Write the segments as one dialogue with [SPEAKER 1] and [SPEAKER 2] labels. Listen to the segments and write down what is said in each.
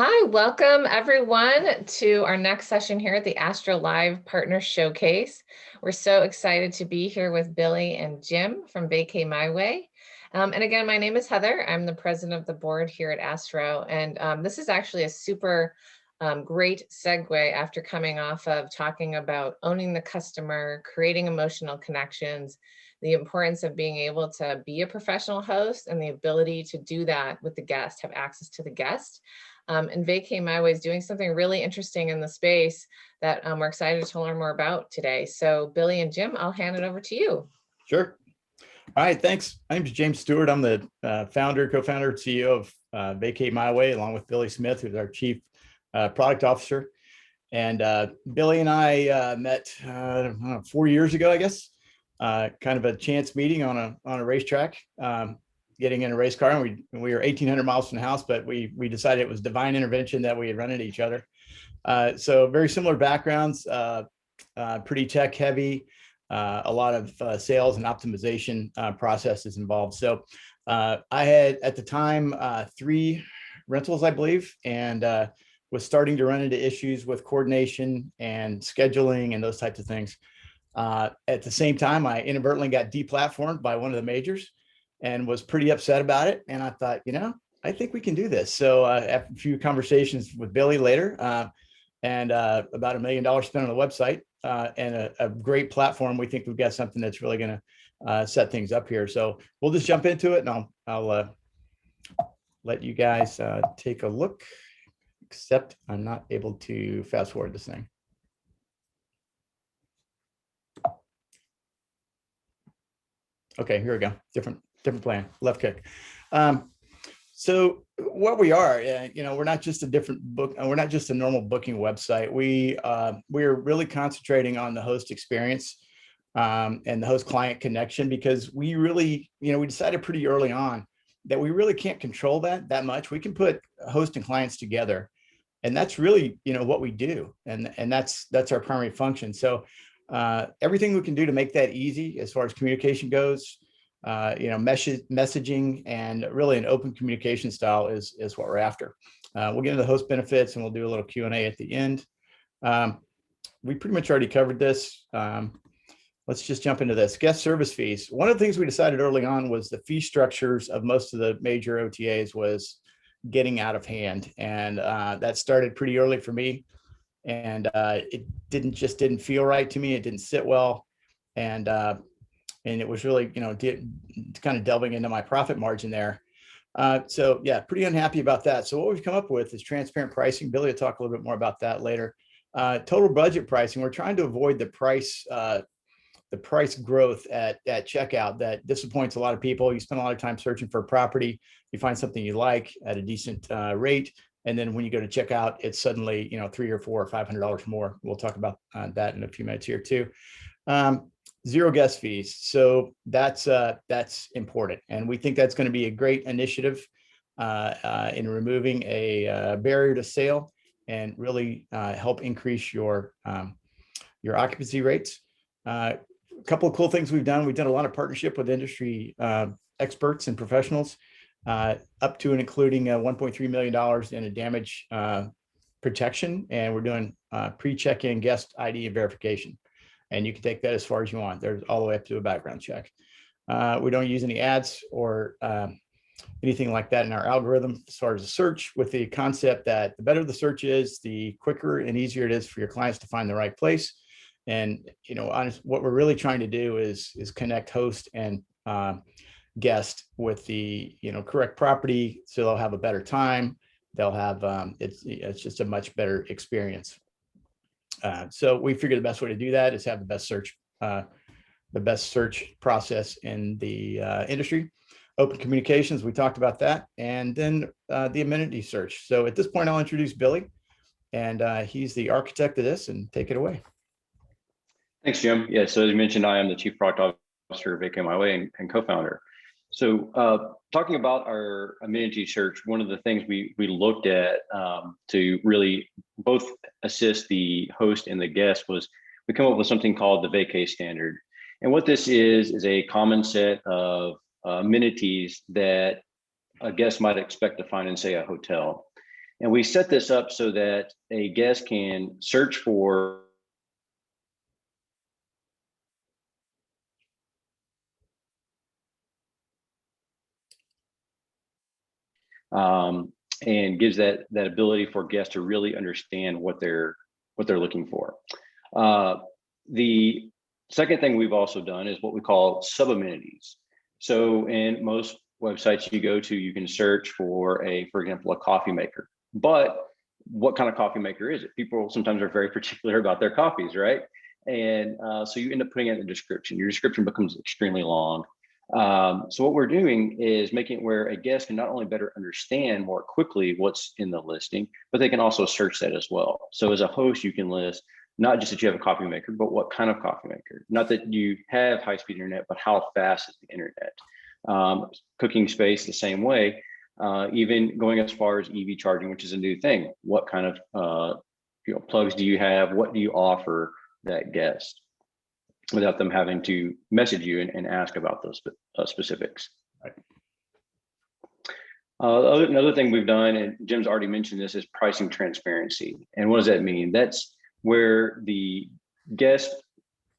[SPEAKER 1] Hi, welcome everyone to our next session here at the Astrho Live Partner Showcase. We're so excited to be here with Billy and Jim from VacayMyWay. And again, my name is Heather. I'm the president of the board here at Astrho. And this is actually a super great segue after coming off of talking about owning the customer, creating emotional connections, the importance of being able to be a professional host and the ability to do that with the guest, have access to the guest. And VacayMyWay is doing something really interesting in the space that we're excited to learn more about today. So Billy and Jim, I'll hand it over to you.
[SPEAKER 2] Sure. All right, thanks. My name is James Stewart. I'm the co-founder, CEO of VacayMyWay, along with Billy Smith, who's our chief product officer. And Billy and I met 4 years ago, I guess, kind of a chance meeting on a racetrack, getting in a race car, and we were 1,800 miles from the house, but we decided it was divine intervention that we had run into each other. So very similar backgrounds, pretty tech heavy, a lot of sales and optimization processes involved. So I had at the time 3 rentals, I believe, and was starting to run into issues with coordination and scheduling and those types of things. At the same time, I inadvertently got deplatformed by one of the majors and was pretty upset about it. And I thought, I think we can do this. So after a few conversations with Billy later, and about $1 million spent on the website and a great platform, we think we've got something that's really going to set things up here. So we'll just jump into it, and I'll let you guys take a look, except I'm not able to fast forward this thing. Okay, here we go. Different plan, left click. So what we are, we're not just a different book. We're not just a normal booking website. We're really concentrating on the host experience and the host client connection, because we really, we decided pretty early on that we really can't control that much. We can put host and clients together, and that's really, what we do. And that's our primary function. So everything we can do to make that easy as far as communication goes, messaging and really an open communication style is what we're after. We'll get into the host benefits, and we'll do a little Q&A at the end. We pretty much already covered this. Let's just jump into this. Guest service fees. One of the things we decided early on was the fee structures of most of the major OTAs was getting out of hand. And that started pretty early for me. And it didn't feel right to me. It didn't sit well. And it was really, kind of delving into my profit margin there. So yeah, pretty unhappy about that. So what we've come up with is transparent pricing. Billy will talk a little bit more about that later. Total budget pricing. We're trying to avoid the price growth at checkout that disappoints a lot of people. You spend a lot of time searching for a property, you find something you like at a decent rate, and then when you go to check out, it's suddenly $300 or $400 or $500 more. We'll talk about that in a few minutes here too. Zero guest fees. So that's important, and we think that's going to be a great initiative in removing a barrier to sale and really help increase your occupancy rates. A couple of cool things we've done. We've done a lot of partnership with industry experts and professionals, up to and including $1.3 million in a damage protection, and we're doing pre-check-in guest ID and verification. And you can take that as far as you want. There's all the way up to a background check. We don't use any ads or anything like that in our algorithm as far as the search, with the concept that the better the search is, the quicker and easier it is for your clients to find the right place. And what we're really trying to do is connect host and guest with the correct property, so they'll have a better time. They'll have it's just a much better experience. So we figured the best way to do that is have the best search process in the industry. Open communications, we talked about that, and then the amenity search. So at this point, I'll introduce Billy, and he's the architect of this, and take it away.
[SPEAKER 3] Thanks, Jim. Yeah, so as you mentioned, I am the Chief Product Officer of VacayMyWay and co-founder. So talking about our amenity search, one of the things we looked at to really both assist the host and the guest was we come up with something called the Vacay standard. And what this is a common set of amenities that a guest might expect to find in, say, a hotel. And we set this up so that a guest can search for and gives that ability for guests to really understand what they're looking for. The second thing we've also done is what we call sub amenities. So in most websites you go to, you can search for for example, a coffee maker. But what kind of coffee maker is it? People sometimes are very particular about their coffees, right? And so you end up putting it in the description. Your description becomes extremely long. So what we're doing is making it where a guest can not only better understand more quickly what's in the listing, but they can also search that as well. So as a host, you can list not just that you have a coffee maker, but what kind of coffee maker. Not that you have high-speed internet, but how fast is the internet. Cooking space the same way, even going as far as EV charging, which is a new thing. What kind of plugs do you have? What do you offer that guest without them having to message you and ask about those specifics?
[SPEAKER 2] Right.
[SPEAKER 3] Another thing we've done, and Jim's already mentioned this, is pricing transparency. And what does that mean? That's where the guest,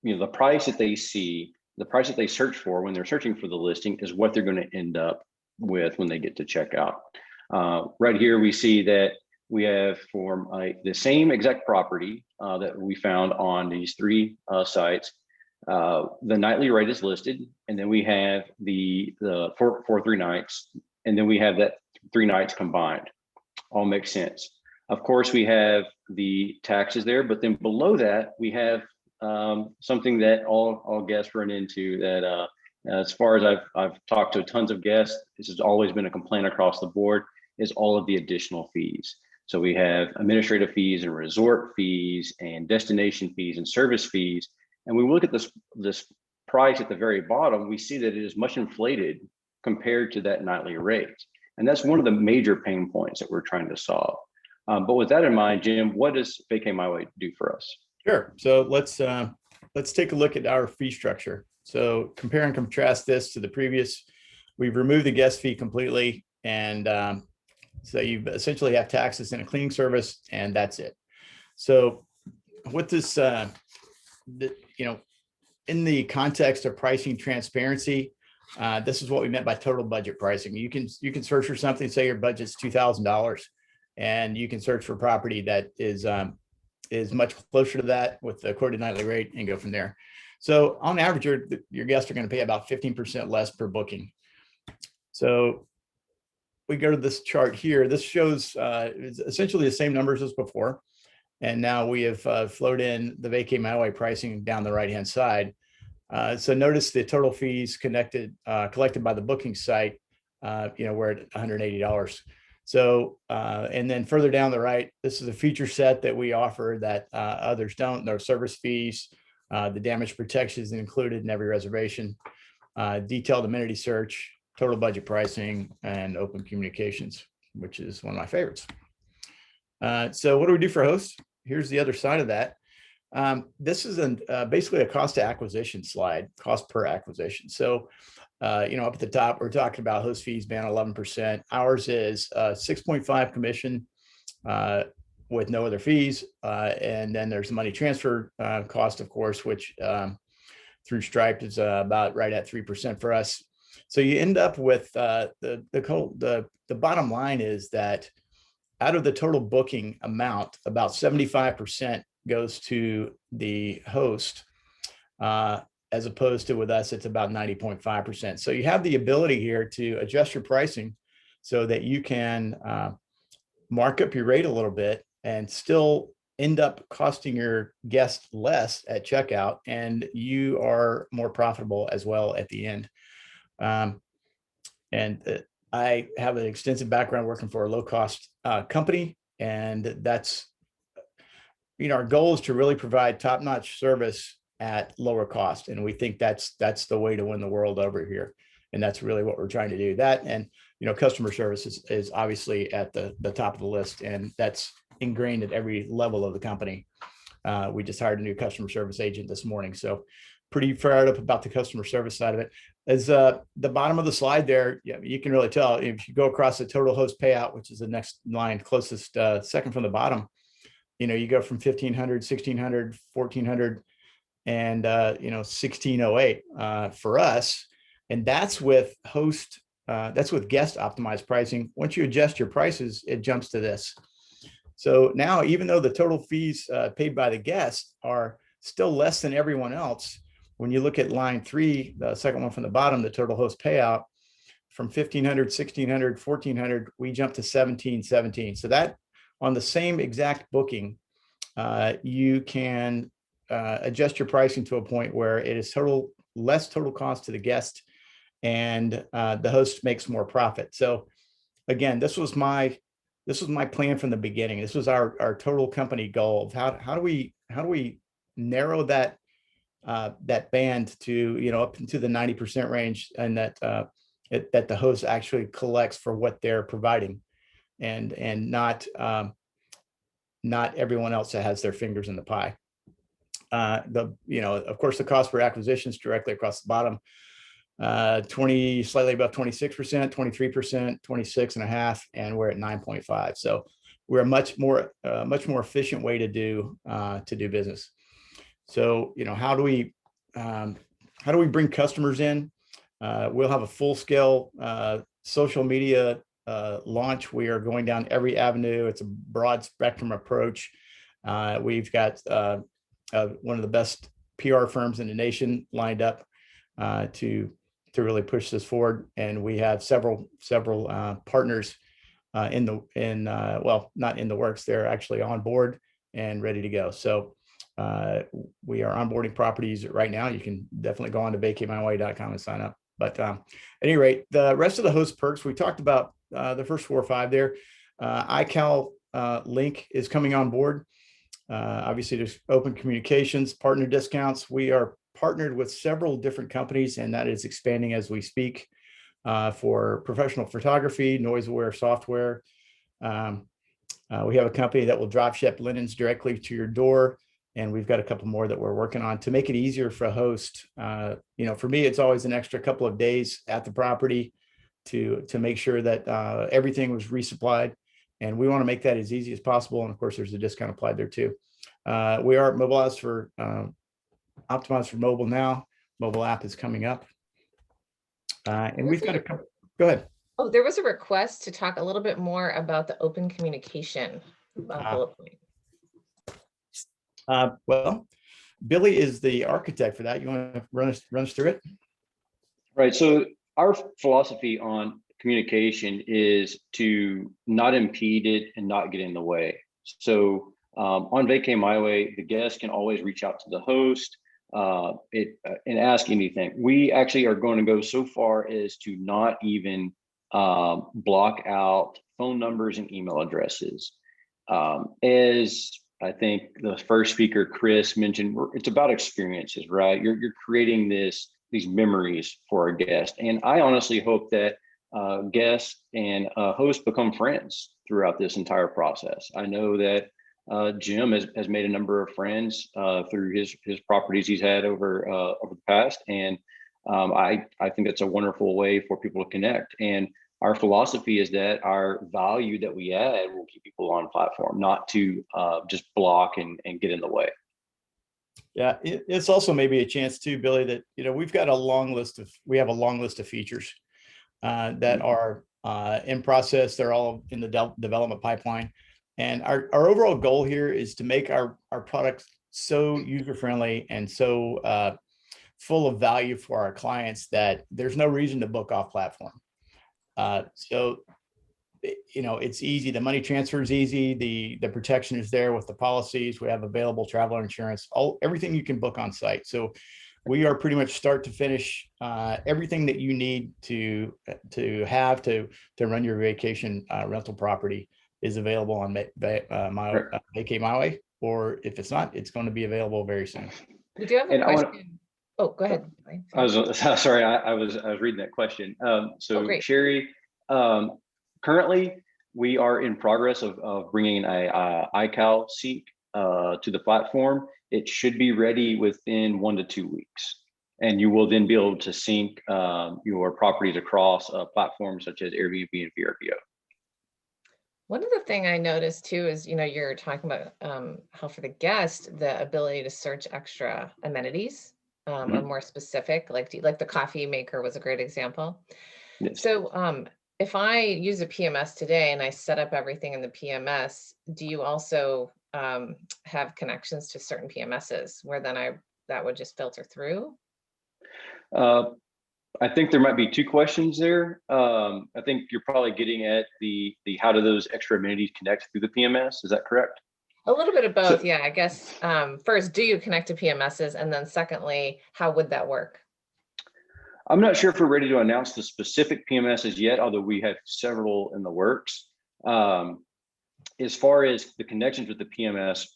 [SPEAKER 3] the price that they see, the price that they search for when they're searching for the listing is what they're going to end up with when they get to checkout. Right here, we see that we have for the same exact property that we found on these three sites. The nightly rate is listed, and then we have the for 3 nights, and then we have that 3 nights combined. All makes sense. Of course, we have the taxes there, but then below that, we have something that all guests run into that as far as I've talked to tons of guests, this has always been a complaint across the board, is all of the additional fees. So we have administrative fees and resort fees and destination fees and service fees. And when we look at this price at the very bottom, we see that it is much inflated compared to that nightly rate. And that's one of the major pain points that we're trying to solve. But with that in mind, Jim, what does VacayMyWay do for us?
[SPEAKER 2] Sure. So let's take a look at our fee structure. So compare and contrast this to the previous. We've removed the guest fee completely, and so you essentially have taxes and a cleaning service, and that's it. So what this, in the context of pricing transparency, this is what we meant by total budget pricing. You can search for something, say your budget's $2,000, and you can search for property that is much closer to that with the quoted nightly rate and go from there. So on average, your guests are going to pay about 15% less per booking. So we go to this chart here. This shows essentially the same numbers as before. And now we have flowed in the VacayMyWay pricing down the right-hand side. So notice the total fees collected by the booking site, we're at $180. So, and then further down the right, this is a feature set that we offer that others don't. There are service fees, the damage protection is included in every reservation, detailed amenity search, total budget pricing, and open communications, which is one of my favorites. So what do we do for hosts? Here's the other side of that. This is basically a cost to acquisition slide, cost per acquisition. So, up at the top, we're talking about host fees being 11%. Ours is 6.5 commission with no other fees. And then there's money transfer cost, of course, which through Stripe is about right at 3% for us. So you end up with the bottom line is that out of the total booking amount, about 75% goes to the host, as opposed to with us, it's about 90.5%. So you have the ability here to adjust your pricing so that you can mark up your rate a little bit and still end up costing your guest less at checkout, and you are more profitable as well at the end. I have an extensive background working for a low-cost company, and that's, our goal is to really provide top-notch service at lower cost, and we think that's the way to win the world over here, and that's really what we're trying to do. That and customer service is obviously at the top of the list, and that's ingrained at every level of the company. We just hired a new customer service agent this morning, so pretty fired up about the customer service side of it. As the bottom of the slide there, yeah, you can really tell if you go across the total host payout, which is the next line closest, second from the bottom, you go from 1,500, 1,600, 1,400, and 1,608 for us. And that's with guest optimized pricing. Once you adjust your prices, it jumps to this. So now, even though the total fees paid by the guest are still less than everyone else, when you look at line 3, the second one from the bottom, the total host payout, from 1,500, 1,600, 1,400, we jump to 1,717. So that on the same exact booking, you can adjust your pricing to a point where it is less total cost to the guest, and the host makes more profit. So again, this was my plan from the beginning. This was our total company goal of how do we narrow that band to up into the 90% range, and that the host actually collects for what they're providing, and not everyone else that has their fingers in the pie. Of course, the cost per acquisition is directly across the bottom. 20, slightly above 26%, 23%, 26.5%, and we're at 9.5. So we're a much more efficient way to do business. So how do we bring customers in? We'll have a full scale social media launch. We are going down every avenue. It's a broad spectrum approach. We've got one of the best PR firms in the nation lined up to really push this forward, and we have several partners not in the works. They're actually on board and ready to go. So we are onboarding properties right now. You can definitely go on to VacayMyWay.com and sign up. But at any rate, the rest of the host perks, we talked about the first 4 or 5 there. iCal link is coming on board. Obviously, there's open communications, partner discounts. We are partnered with several different companies, and that is expanding as we speak, for professional photography, noise aware software. We have a company that will drop ship linens directly to your door, and we've got a couple more that we're working on to make it easier for a host. For me, it's always an extra couple of days at the property to make sure that everything was resupplied, and we want to make that as easy as possible. And of course, there's a discount applied there too. We are optimized for mobile now. Mobile app is coming up, and we've got a couple. Go ahead.
[SPEAKER 1] Oh, there was a request to talk a little bit more about the open communication bullet point.
[SPEAKER 2] Well, Billy is the architect for that. You want to run us through it?
[SPEAKER 3] Right. So our philosophy on communication is to not impede it and not get in the way. So on VacayMyWay, the guest can always reach out to the host and ask anything. We actually are going to go so far as to not even block out phone numbers and email addresses. As I think the first speaker, Chris, mentioned, it's about experiences, right? You're creating these memories for a guest. And I honestly hope that guests and hosts become friends throughout this entire process. I know that Jim has made a number of friends through his properties he's had over the past. And I think that's a wonderful way for people to connect. And our philosophy is that our value that we add will keep people on platform, not to just block and get in the way.
[SPEAKER 2] Yeah, it's also maybe a chance too, Billy, that we have a long list of features that are in process. They're all in the development pipeline, and our overall goal here is to make our product so user friendly and so full of value for our clients that there's no reason to book off platform. So it's easy. The money transfer is easy. The protection is there with the policies. We have available traveler insurance, everything you can book on site. So we are pretty much start to finish everything that you need to run your vacation rental property is available on VacayMyWay, or if it's not, it's going to be available very soon.
[SPEAKER 1] We do have a question. Oh, go ahead.
[SPEAKER 3] I was sorry. I was reading that question. Sherry, currently we are in progress of bringing a iCal seek to the platform. It should be ready within 1 to 2 weeks. And you will then be able to sync your properties across platforms such as Airbnb and VRBO.
[SPEAKER 1] One other thing I noticed too is, you're talking about how for the guest, the ability to search extra amenities or more specific, like the coffee maker was a great example.
[SPEAKER 3] Yes.
[SPEAKER 1] So if I use a PMS today and I set up everything in the PMS, do you also have connections to certain PMSs where then that would just filter through?
[SPEAKER 3] I think there might be two questions there. I think you're probably getting at the how do those extra amenities connect through the PMS? Is that correct?
[SPEAKER 1] A little bit of both, yeah. I guess first, do you connect to PMSs, and then secondly, how would that work?
[SPEAKER 3] I'm not sure if we're ready to announce the specific PMSs yet, although we have several in the works. As far as the connections with the PMS,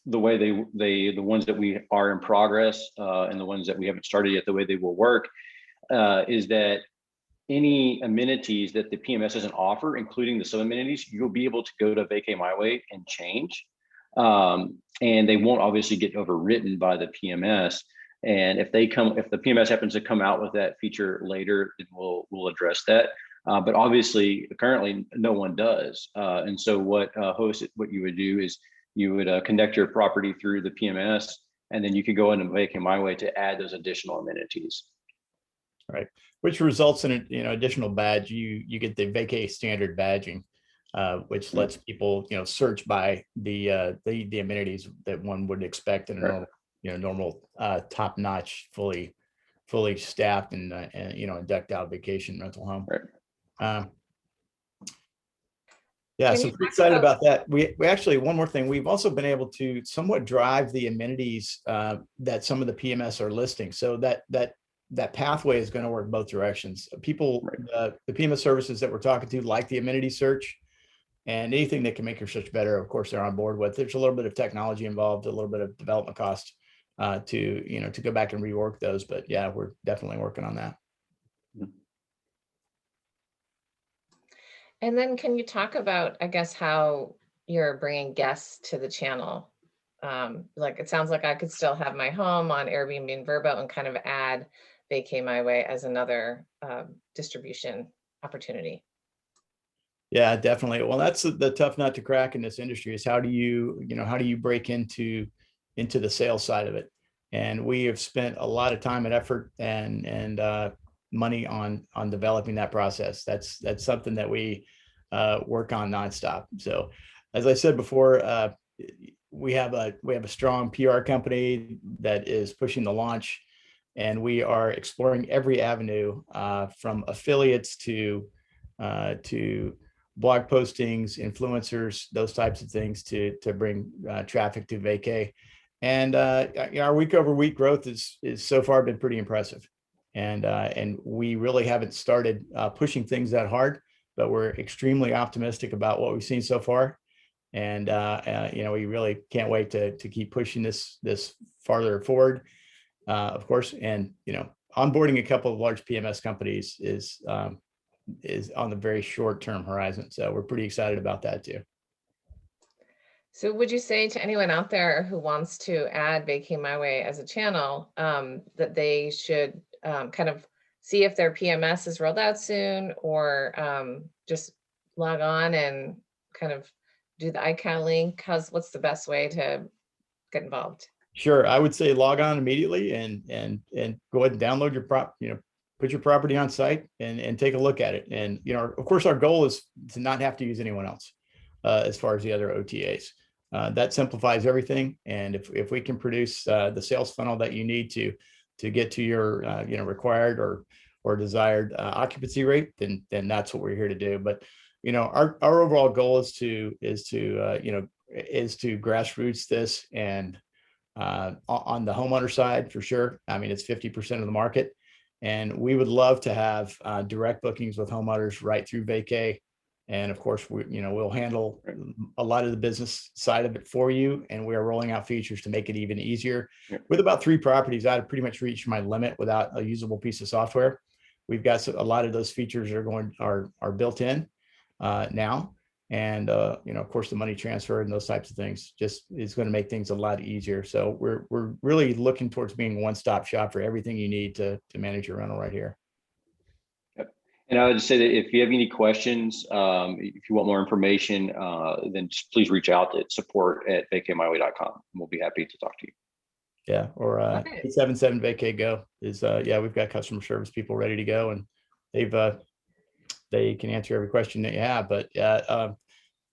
[SPEAKER 3] the way the ones that we are in progress and the ones that we haven't started yet, the way they will work is that any amenities that the PMS doesn't offer, including the sub amenities, you'll be able to go to VacayMyWay and change. And they won't obviously get overwritten by the PMS. And if the PMS happens to come out with that feature later, then we'll address that. But obviously, currently, no one does. And so what you would do is you would connect your property through the PMS, and then you could go into VacayMyWay to add those additional amenities.
[SPEAKER 2] Right, which results in an additional badge. You get the Vacay standard badging, which lets people search by the amenities that one would expect in a normal top-notch, fully staffed and decked out vacation rental home.
[SPEAKER 3] Right.
[SPEAKER 2] Yeah, so pretty excited about that. We actually, one more thing, we've also been able to somewhat drive the amenities that some of the PMS are listing. So that pathway is going to work both directions. People, the PMS services that we're talking to like the amenity search, and anything that can make your search better, of course, they're on board with. There's a little bit of technology involved, a little bit of development cost to go back and rework those. But yeah, we're definitely working on that.
[SPEAKER 1] And then can you talk about, I guess, how you're bringing guests to the channel? Like, it sounds like I could still have my home on Airbnb and Vrbo and kind of add VacayMyWay as another distribution opportunity.
[SPEAKER 2] Yeah, definitely. Well, that's the tough nut to crack in this industry is how do you break into the sales side of it? And we have spent a lot of time and effort and money on developing that process. That's something that we work on nonstop. So, as I said before, we have a strong PR company that is pushing the launch, and we are exploring every avenue from affiliates to blog postings, influencers, those types of things to bring traffic to Vacay. And our week over week growth is so far been pretty impressive. And we really haven't started pushing things that hard, but we're extremely optimistic about what we've seen so far. And we really can't wait to keep pushing this farther forward, of course. And onboarding a couple of large PMS companies is on the very short term horizon. So we're pretty excited about that too.
[SPEAKER 1] So would you say to anyone out there who wants to add VacayMyWay as a channel that they should kind of see if their PMS is rolled out soon, or just log on and kind of do the iCal link? What's the best way to get involved?
[SPEAKER 2] Sure, I would say log on immediately and go ahead and download your put your property on site and take a look at it. And of course, our goal is to not have to use anyone else as far as the other OTAs. That simplifies everything. And if we can produce the sales funnel that you need to get to your required or desired occupancy rate, then that's what we're here to do. But our overall goal is to grassroots this and on the homeowner side for sure. I mean, it's 50% of the market, and we would love to have direct bookings with homeowners right through Vacay. And of course, we'll handle a lot of the business side of it for you. And we are rolling out features to make it even easier. With about 3 properties, I've pretty much reached my limit without a usable piece of software. We've got a lot of those features are built in now. And, of course, the money transfer and those types of things just is going to make things a lot easier. So we're really looking towards being a one-stop shop for everything you need to manage your rental right here.
[SPEAKER 3] And I would just say that if you have any questions, if you want more information, then just please reach out at support@VacayMyWay.com. We'll be happy to talk to you.
[SPEAKER 2] Yeah, or 877 Vacay Go is we've got customer service people ready to go, and they can answer every question that you have. But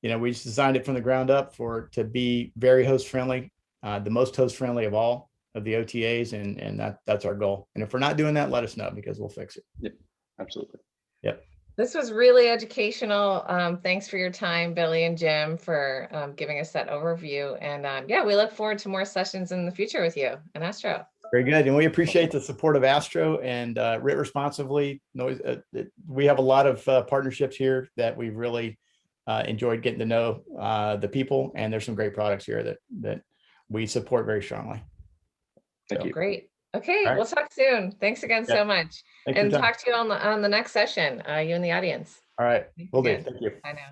[SPEAKER 2] we just designed it from the ground up to be very host friendly, the most host friendly of all of the OTAs, and that's our goal. And if we're not doing that, let us know, because we'll fix it.
[SPEAKER 3] Yep, absolutely.
[SPEAKER 2] Yep.
[SPEAKER 1] This was really educational. Thanks for your time, Billy and Jim, for giving us that overview. And we look forward to more sessions in the future with you and Astrho.
[SPEAKER 2] Very good. And we appreciate the support of Astrho and Writ Responsibly. We have a lot of partnerships here that we've really enjoyed getting to know the people. And there's some great products here that we support very strongly.
[SPEAKER 3] Thank you.
[SPEAKER 1] Great. Okay,
[SPEAKER 2] right.
[SPEAKER 1] We'll talk soon. Thanks again so much.
[SPEAKER 2] Thanks
[SPEAKER 1] and talk to you on the next session, you in the audience.
[SPEAKER 2] All right. Will do.
[SPEAKER 1] Again.
[SPEAKER 2] Thank you.
[SPEAKER 1] Bye now.